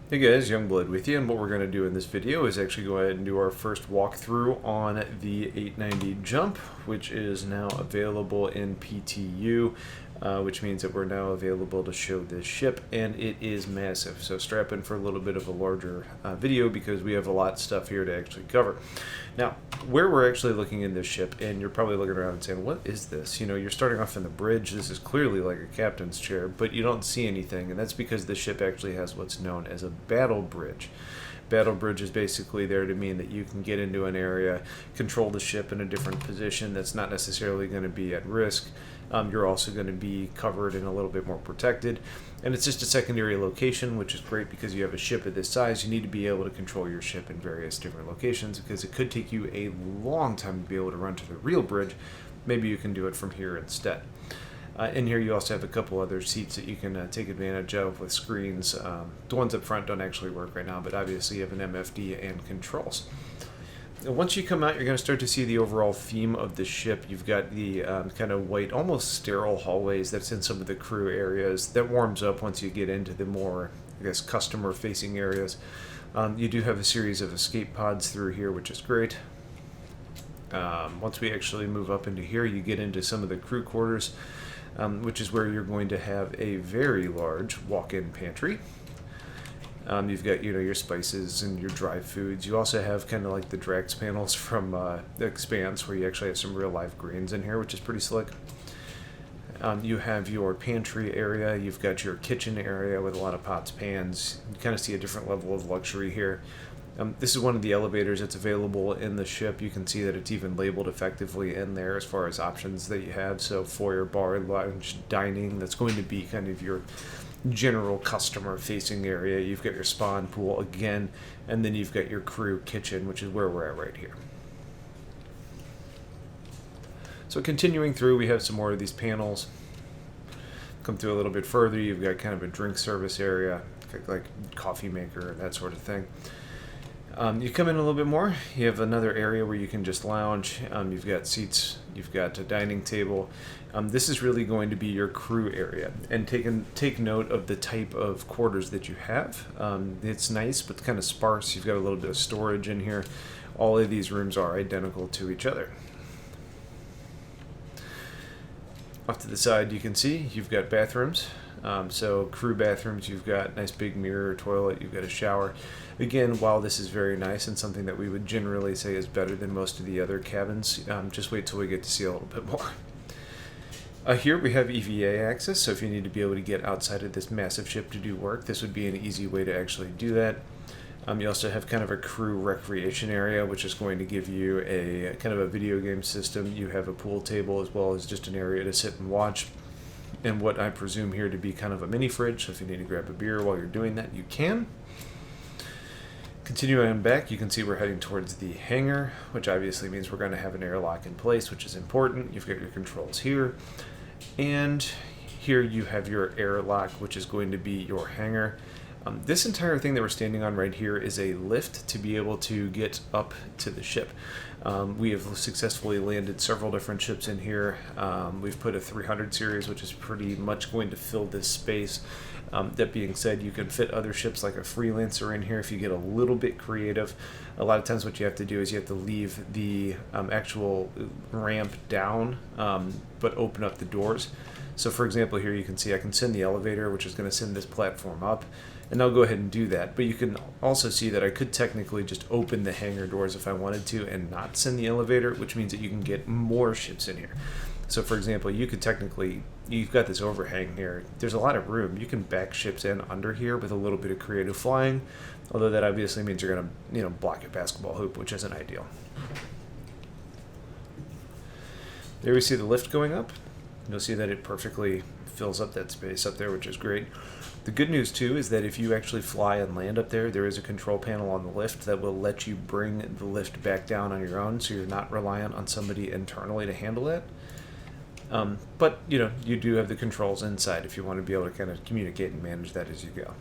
Hey guys, Youngblood with you, and what we're going to do in this video is actually go ahead and do our first walkthrough on the 890 Jump, which is now available in PTU, which means that we're now available to show this ship, and it is massive. So strap in for a little bit of a larger video because we have a lot of stuff here to actually cover. Now, where we're actually looking in this ship, and you're probably looking around and saying, what is this? You know, you're starting off in the bridge. This is clearly like a captain's chair, but you don't see anything, and that's because the ship actually has what's known as a battle bridge. Battle bridge is basically there to mean that you can get into an area, control the ship in a different position that's not necessarily going to be at risk. You're also going to be covered and a little bit more protected. And it's just a secondary location, which is great because you have a ship of this size. You need to be able to control your ship in various different locations because it could take you a long time to be able to run to the real bridge. Maybe you can do it from here instead. In here you also have a couple other seats that you can take advantage of with screens. The ones up front don't actually work right now, but obviously you have an MFD and controls. Once you come out, you're going to start to see the overall theme of the ship. You've got the kind of white, almost sterile hallways that's in some of the crew areas. That warms up once you get into the more, I guess, customer-facing areas. You do have a series of escape pods through here, which is great. Once we actually move up into here, you get into some of the crew quarters, which is where you're going to have a very large walk-in pantry. You've got, your spices and your dry foods. You also have kind of like the Drax panels from the Expanse, where you actually have some real live greens in here, which is pretty slick. You have your pantry area. You've got your kitchen area with a lot of pots, pans. You kind of see a different level of luxury here. This is one of the elevators that's available in the ship. You can see that it's even labeled effectively in there as far as options that you have. So foyer, bar, lounge, dining, that's going to be kind of your general customer facing area. You've got your spawn pool again, and then you've got your crew kitchen, which is where we're at right here. So continuing through, we have some more of these panels. Come through a little bit further, you've got kind of a drink service area, like coffee maker and that sort of thing. You come in a little bit more, you have another area where you can just lounge. You've got seats, you've got a dining table. This is really going to be your crew area. And take note of the type of quarters that you have. It's nice, but kind of sparse. You've got a little bit of storage in here. All of these rooms are identical to each other. Off to the side, you can see you've got bathrooms. So crew bathrooms, you've got a nice big mirror, toilet, you've got a shower. Again, while this is very nice and something that we would generally say is better than most of the other cabins, just wait till we get to see a little bit more. Here we have EVA access, so if you need to be able to get outside of this massive ship to do work, this would be an easy way to actually do that. You also have kind of a crew recreation area, which is going to give you a kind of a video game system. You have a pool table as well as just an area to sit and watch. And what I presume here to be kind of a mini fridge, so if you need to grab a beer while you're doing that, you can. Continuing on back, you can see we're heading towards the hangar, which obviously means we're going to have an airlock in place, which is important. You've got your controls here. And here you have your airlock, which is going to be your hangar. This entire thing that we're standing on right here is a lift to be able to get up to the ship. We have successfully landed several different ships in here. We've put a 300 series, which is pretty much going to fill this space. That being said, you can fit other ships like a Freelancer in here if you get a little bit creative. A lot of times what you have to do is you have to leave the actual ramp down, but open up the doors. So for example, here you can see I can send the elevator, which is going to send this platform up, and I'll go ahead and do that. But you can also see that I could technically just open the hangar doors if I wanted to and not send the elevator, which means that you can get more ships in here. So for example, you could technically, you've got this overhang here. There's a lot of room. You can back ships in under here with a little bit of creative flying, although that obviously means you're going to, block your basketball hoop, which isn't ideal. There we see the lift going up. You'll see that it perfectly fills up that space up there, which is great. The good news, too, is that if you actually fly and land up there, there is a control panel on the lift that will let you bring the lift back down on your own, so you're not reliant on somebody internally to handle it. But, you do have the controls inside if you want to be able to kind of communicate and manage that as you go.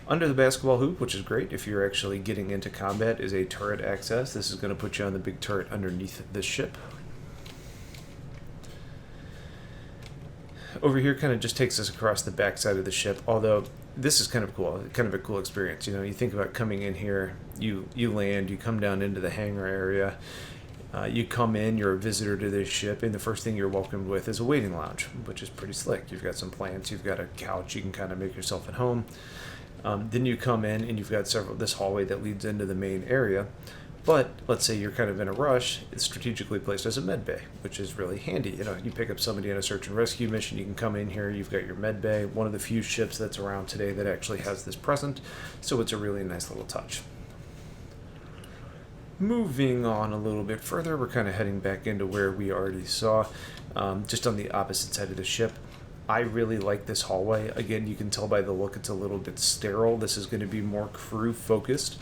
Under the basketball hoop, which is great if you're actually getting into combat, is a turret access. This is going to put you on the big turret underneath the ship. Over here kind of just takes us across the back side of the ship, although this is kind of cool, kind of a cool experience. You know, you think about coming in here, you land, you come down into the hangar area, you come in, you're a visitor to this ship, and the first thing you're welcomed with is a waiting lounge, which is pretty slick. You've got some plants, you've got a couch, you can kind of make yourself at home. Then you come in and you've got this hallway that leads into the main area. But let's say you're kind of in a rush, it's strategically placed as a med bay, which is really handy. You know, you pick up somebody in a search and rescue mission, you can come in here, you've got your med bay, one of the few ships that's around today that actually has this present, so it's a really nice little touch. Moving on a little bit further, we're kind of heading back into where we already saw, just on the opposite side of the ship. I really like this hallway. Again, you can tell by the look it's a little bit sterile. This is going to be more crew focused.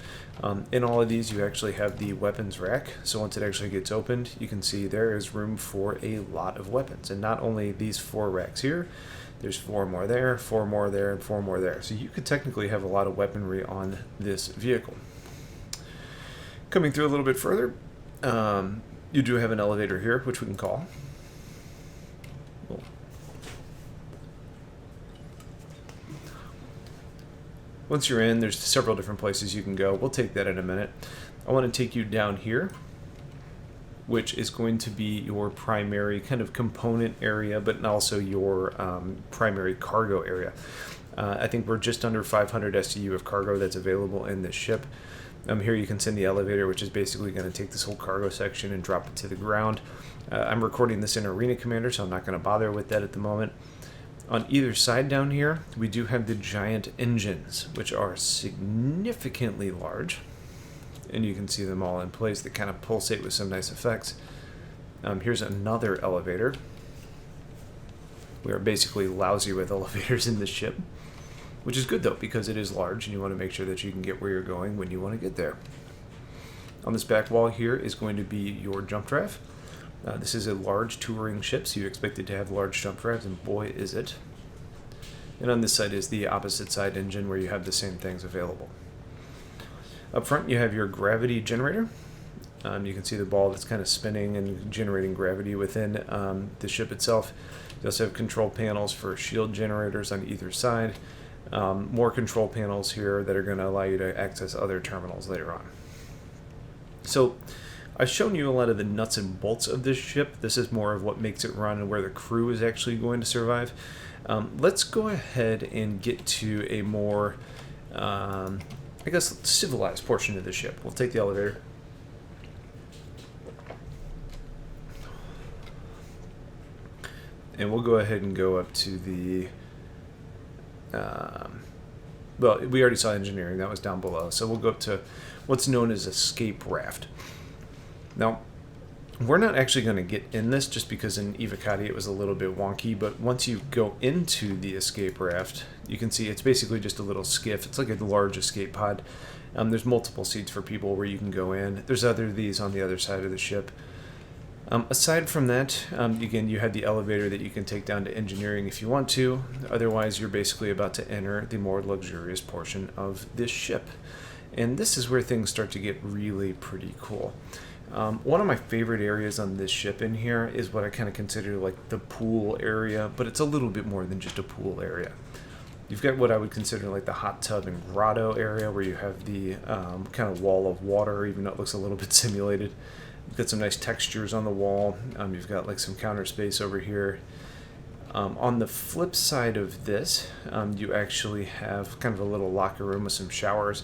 In all of these, you actually have the weapons rack. So once it actually gets opened, you can see there is room for a lot of weapons. And not only these 4 racks here, there's 4 more there, 4 more there, and 4 more there. So you could technically have a lot of weaponry on this vehicle. Coming through a little bit further, you do have an elevator here, which we can call. Once you're in, there's several different places you can go. We'll take that in a minute. I want to take you down here, which is going to be your primary kind of component area, but also your primary cargo area. I think we're just under 500 STU of cargo that's available in this ship. Here you can send the elevator, which is basically going to take this whole cargo section and drop it to the ground. I'm recording this in Arena Commander, so I'm not going to bother with that at the moment. On either side down here, we do have the giant engines, which are significantly large. And you can see them all in place. They kind of pulsate with some nice effects. Here's another elevator. We are basically lousy with elevators in this ship, which is good though, because it is large and you want to make sure that you can get where you're going when you want to get there. On this back wall here is going to be your jump drive. This is a large touring ship, so you expect it to have large jump drives, and boy is it. And on this side is the opposite side engine where you have the same things available. Up front you have your gravity generator. You can see the ball that's kind of spinning and generating gravity within the ship itself. You also have control panels for shield generators on either side. More control panels here that are going to allow you to access other terminals later on. So I've shown you a lot of the nuts and bolts of this ship. This is more of what makes it run and where the crew is actually going to survive. Let's go ahead and get to a more, I guess, civilized portion of the ship. We'll take the elevator. And we'll go ahead and go up to the, well, we already saw engineering. That was down below. So we'll go up to what's known as escape raft. Now, we're not actually going to get in this just because in Evocati it was a little bit wonky, but once you go into the escape raft, you can see it's basically just a little skiff. It's like a large escape pod. There's multiple seats for people where you can go in. There's these on the other side of the ship. Aside from that, again, you have the elevator that you can take down to engineering if you want to. Otherwise, you're basically about to enter the more luxurious portion of this ship. And this is where things start to get really pretty cool. One of my favorite areas on this ship in here is what I kind of consider like the pool area, but it's a little bit more than just a pool area. You've got what I would consider like the hot tub and grotto area where you have the kind of wall of water, even though it looks a little bit simulated. You've got some nice textures on the wall. You've got like some counter space over here. On the flip side of this, you actually have kind of a little locker room with some showers.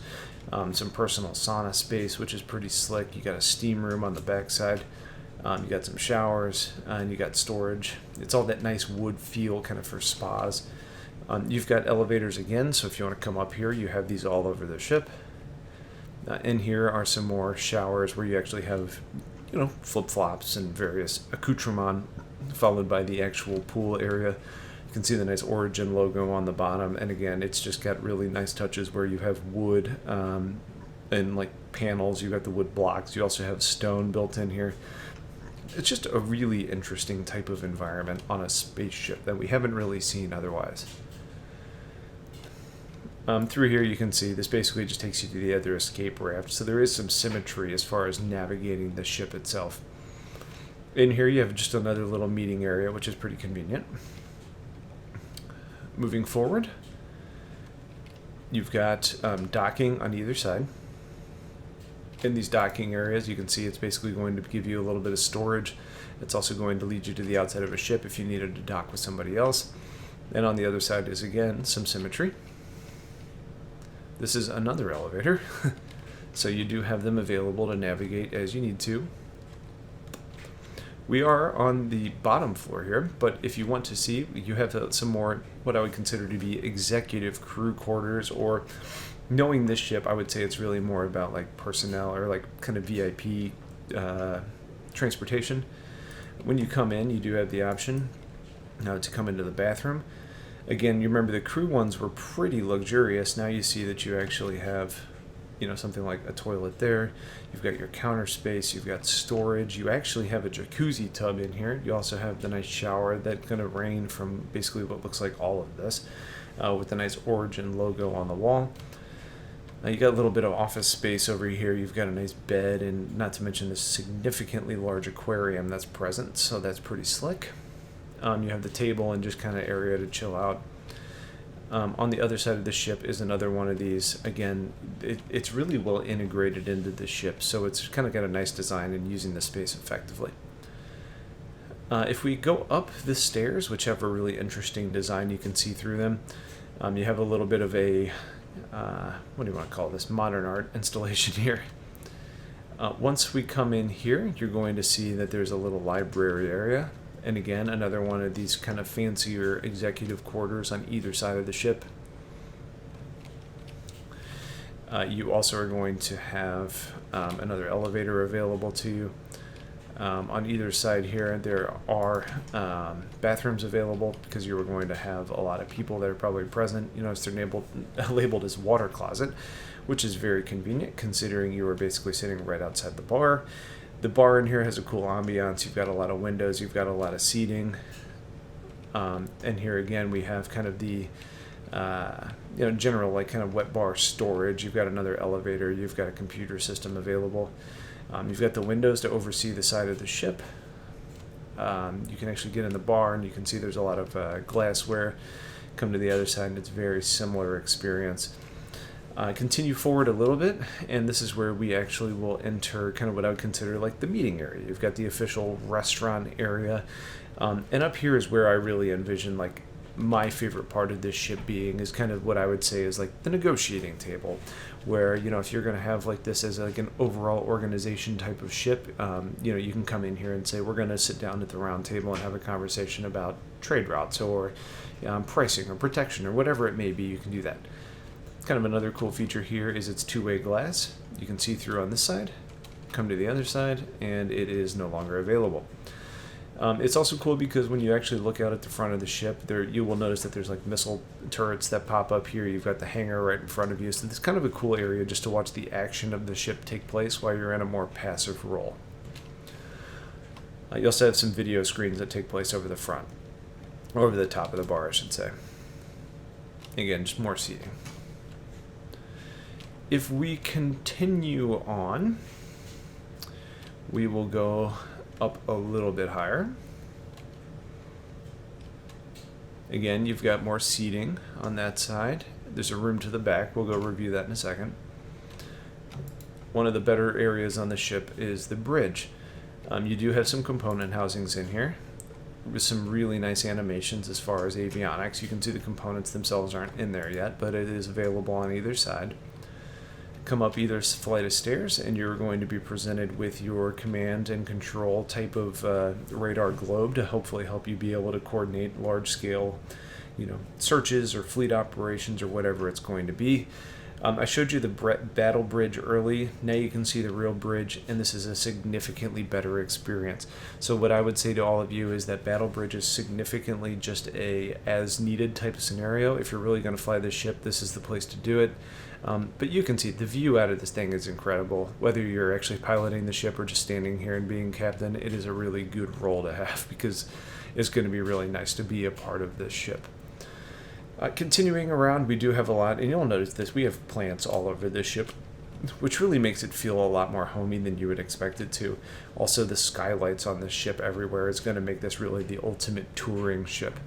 Some personal sauna space, which is pretty slick. You got a steam room on the backside. You got some showers, and you got storage. It's all that nice wood feel kind of for spas. You've got elevators again, so if you want to come up here, you have these all over the ship. In here are some more showers where you actually have, flip-flops and various accoutrements, followed by the actual pool area. You can see the nice Origin logo on the bottom, and again, it's just got really nice touches where you have wood and like panels. You got the wood blocks. You also have stone built in here. It's just a really interesting type of environment on a spaceship that we haven't really seen otherwise. Through here, you can see this basically just takes you to the other escape raft, so there is some symmetry as far as navigating the ship itself. In here, you have just another little meeting area, which is pretty convenient. Moving forward, You've got docking on either side. In these docking areas, you can see it's basically going to give you a little bit of storage. It's also going to lead you to the outside of a ship if you needed to dock with somebody else. And on the other side is, again, some symmetry. This is another elevator. So you do have them available to navigate as you need to. We are on the bottom floor here, but if you want to see, you have some more what I would consider to be executive crew quarters, or knowing this ship, I would say it's really more about like personnel or like kind of VIP transportation. When you come in, you do have the option now to come into the bathroom. Again, you remember the crew ones were pretty luxurious. Now you see that you actually have, you know, something like a toilet there. You've got your counter space. You've got storage. You actually have a jacuzzi tub in here. You also have the nice shower that's going to rain from basically what looks like all of this, with the nice Origin logo on the wall. You got a little bit of office space over here. You've got a nice bed, and not to mention this significantly large aquarium that's present, so that's pretty slick. You have the table and just kind of area to chill out. On the other side of the ship is another one of these. Again, it's really well integrated into the ship, so it's kind of got a nice design and using the space effectively. If we go up the stairs, which have a really interesting design, you can see through them. You have a little bit of a, what do you want to call this, modern art installation here. Once we come in here, you're going to see that there's a little library area. And again, another one of these kind of fancier executive quarters on either side of the ship. You also are going to have another elevator available to you. On either side here, there are bathrooms available because you are going to have a lot of people that are probably present. You notice they're labeled as water closet, which is very convenient considering you are basically sitting right outside the bar. The bar in here has a cool ambiance. You've got a lot of windows. You've got a lot of seating. And here again, we have kind of the general like kind of wet bar storage. You've got another elevator. You've got a computer system available. You've got the windows to oversee the side of the ship. You can actually get in the bar, and you can see there's a lot of glassware. Come to the other side, and it's a very similar experience. Continue forward a little bit, and this is where we actually will enter kind of what I would consider like the meeting area. You've got the official restaurant area, and up here is where I really envision like my favorite part of this ship being is kind of what I would say is like the negotiating table, where, you know, if you're going to have like this as like an overall organization type of ship, you can come in here and say, we're going to sit down at the round table and have a conversation about trade routes or pricing or protection or whatever it may be. You can do that. Kind of another cool feature here is it's two-way glass. You can see through on this side, come to the other side, and it is no longer available. It's also cool because when you actually look out at the front of the ship, you will notice that there's like missile turrets that pop up here. You've got the hangar right in front of you, so it's kind of a cool area just to watch the action of the ship take place while you're in a more passive role. You also have some video screens that take place over the front, or over the top of the bar, I should say. Again, just more seating. If we continue on, we will go up a little bit higher. Again, you've got more seating on that side. There's a room to the back. We'll go review that in a second. One of the better areas on the ship is the bridge. You do have some component housings in here with some really nice animations as far as avionics. You can see the components themselves aren't in there yet, but it is available on either side. Come up either flight of stairs, and you're going to be presented with your command and control type of radar globe to hopefully help you be able to coordinate large-scale, searches or fleet operations or whatever it's going to be. I showed you the battle bridge early. Now you can see the real bridge, and this is a significantly better experience. So what I would say to all of you is that battle bridge is significantly just a as-needed type of scenario. If you're really going to fly this ship, this is the place to do it. But you can see the view out of this thing is incredible. Whether you're actually piloting the ship or just standing here and being captain, it is a really good role to have because it's going to be really nice to be a part of this ship. Continuing around, we do have a lot, and you'll notice this, we have plants all over this ship, which really makes it feel a lot more homey than you would expect it to. Also, the skylights on this ship everywhere is going to make this really the ultimate touring ship.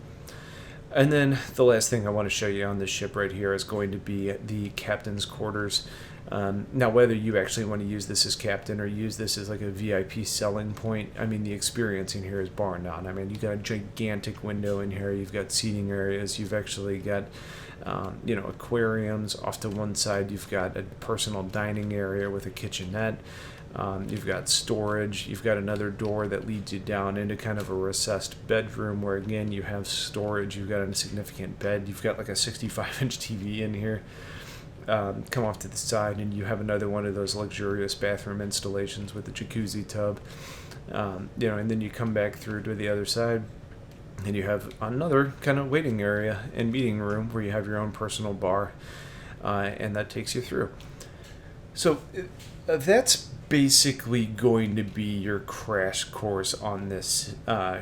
And then the last thing I want to show you on this ship right here is going to be the captain's quarters. Now, whether you actually want to use this as captain or use this as like a VIP selling point, I mean, the experience in here is bar none. I mean, you got a gigantic window in here. You've got seating areas. You've actually got, aquariums off to one side. You've got a personal dining area with a kitchenette. You've got storage. You've got another door that leads you down into kind of a recessed bedroom where, again, you have storage. You've got a significant bed. You've got like a 65-inch TV in here. Come off to the side, and you have another one of those luxurious bathroom installations with a jacuzzi tub. And then you come back through to the other side, and you have another kind of waiting area and meeting room where you have your own personal bar, and that takes you through. So that's basically going to be your crash course on this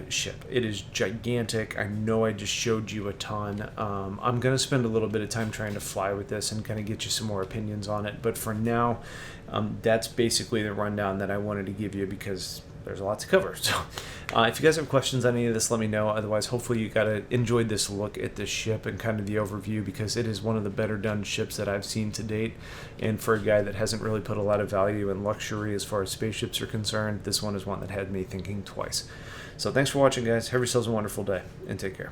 ship. It is gigantic. I know I just showed you a ton. I'm going to spend a little bit of time trying to fly with this and kind of get you some more opinions on it. But for now, that's basically the rundown that I wanted to give you because there's a lot to cover. So if you guys have questions on any of this, let me know. Otherwise, hopefully you enjoyed this look at this ship and kind of the overview, because it is one of the better done ships that I've seen to date. And for a guy that hasn't really put a lot of value in luxury as far as spaceships are concerned, this one is one that had me thinking twice. So thanks for watching, guys. Have yourselves a wonderful day, and take care.